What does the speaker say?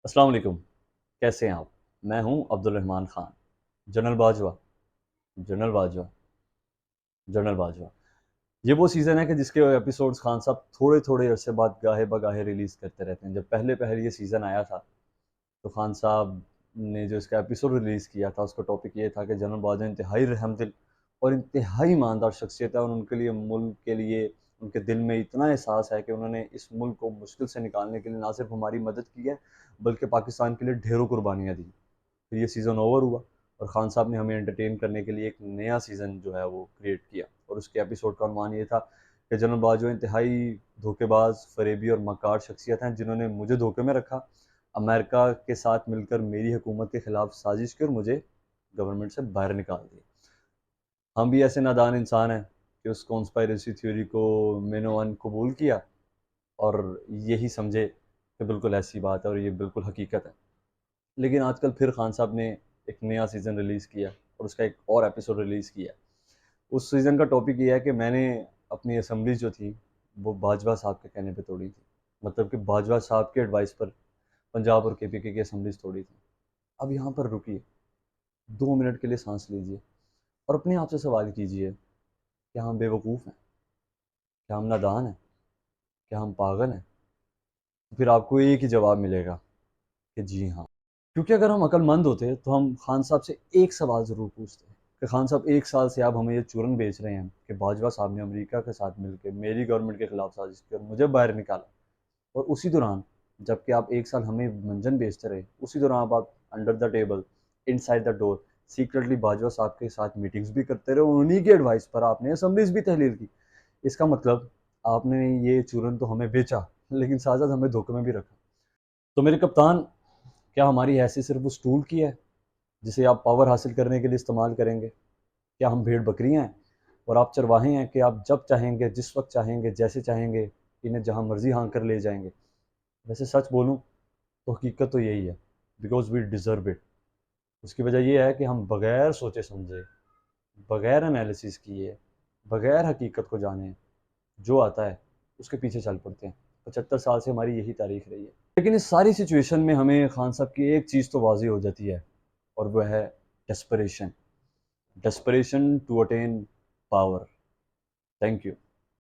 अस्सलाम वालेकुम। कैसे हैं आप? मैं हूं Abdul Rahman Khan. General Bajwa. General Bajwa. General Bajwa. ये वो सीज़न है कि जिसके एपिसोड्स खान साहब थोड़े थोड़े अरसे बाद गाहे बगाहे रिलीज़ करते रहते हैं। जब पहले पहले ये सीज़न आया था तो खान साहब ने जो इसका एपिसोड रिलीज़ किया था उसका टॉपिक ये था कि जनरल बाजवा इंतहाई रहमदिल और इंतहाई ईमानदार शख्सियत है, और उनके लिए, मुल्क के लिए, उनके दिल में इतना एहसास है कि उन्होंने इस मुल्क को मुश्किल से निकालने के लिए ना सिर्फ हमारी मदद की है बल्कि पाकिस्तान के लिए ढेरों कुर्बानियाँ दी। फिर ये सीज़न ओवर हुआ और खान साहब ने हमें एंटरटेन करने के लिए एक नया सीज़न जो है वो क्रिएट किया, और उसके एपिसोड का अनुमान ये था कि जनरल बाजवा इंतहाई धोखेबाज, फरेबी और मकार शख्सियत हैं जिन्होंने मुझे धोखे में रखा, अमेरिका के साथ मिलकर मेरी हुकूमत के खिलाफ साजिश की और मुझे गवर्नमेंट से बाहर निकाल दिया। हम भी ऐसे नादान इंसान हैं कि उस कॉन्स्पायरेसी थ्योरी को मेनोवन कबूल किया और यही समझे कि बिल्कुल ऐसी बात है और ये बिल्कुल हकीकत है। लेकिन आजकल फिर खान साहब ने एक नया सीज़न रिलीज़ किया और उसका एक और एपिसोड रिलीज़ किया। उस सीज़न का टॉपिक ये है कि मैंने अपनी असेंबली जो थी वो बाजवा साहब के कहने पे तोड़ी थी। मतलब कि बाजवा साहब के एडवाइस पर पंजाब और केपीके की असेंबलीज तोड़ी थी। अब यहाँ पर रुकिए, 2 मिनट के लिए सांस लीजिए और अपने आप से सवाल कीजिए, क्या हम बेवकूफ़ हैं? क्या हम नादान हैं? क्या हम पागल हैं? तो फिर आपको एक ही जवाब मिलेगा कि जी हाँ। क्योंकि अगर हम अक्लमंद होते तो हम खान साहब से एक सवाल ज़रूर पूछते कि खान साहब, 1 साल से आप हमें ये चूरन बेच रहे हैं कि बाजवा साहब ने अमेरिका के साथ मिलकर मेरी गवर्नमेंट के खिलाफ साजिश की और मुझे बाहर निकाला, और उसी दौरान जबकि आप 1 साल हमें मंजन बेचते रहे, उसी दौरान आप under the table, inside the door, secretly Bajwa साहब के साथ मीटिंग्स भी करते रहे, उन्हीं की एडवाइस पर आपने असम्बलीज भी तहलील की। इसका मतलब आपने ये चूरन तो हमें बेचा, लेकिन साथ साथ हमें धोखे में भी रखा। तो मेरे कप्तान, क्या हमारी हैसियत सिर्फ उस टूल की है जिसे आप पावर हासिल करने के लिए इस्तेमाल करेंगे? क्या हम भेड़ बकरियां हैं और आप चरवाहे हैं कि आप जब चाहेंगे, जिस वक्त चाहेंगे, जैसे चाहेंगे इन्हें जहां मर्जी हाँक कर ले जाएंगे? वैसे सच बोलूं तो हकीकत तो यही है, बिकॉज वी डिज़र्व इट। उसकी वजह यह है कि हम बगैर सोचे समझे, बगैर एनालिसिस किए, बगैर हकीकत को जाने, जो आता है उसके पीछे चल पड़ते हैं। 75 साल से हमारी यही तारीख रही है। लेकिन इस सारी सिचुएशन में हमें खान साहब की एक चीज़ तो वाज़ी हो जाती है, और वह है desperation. Desperation to attain power. Thank you.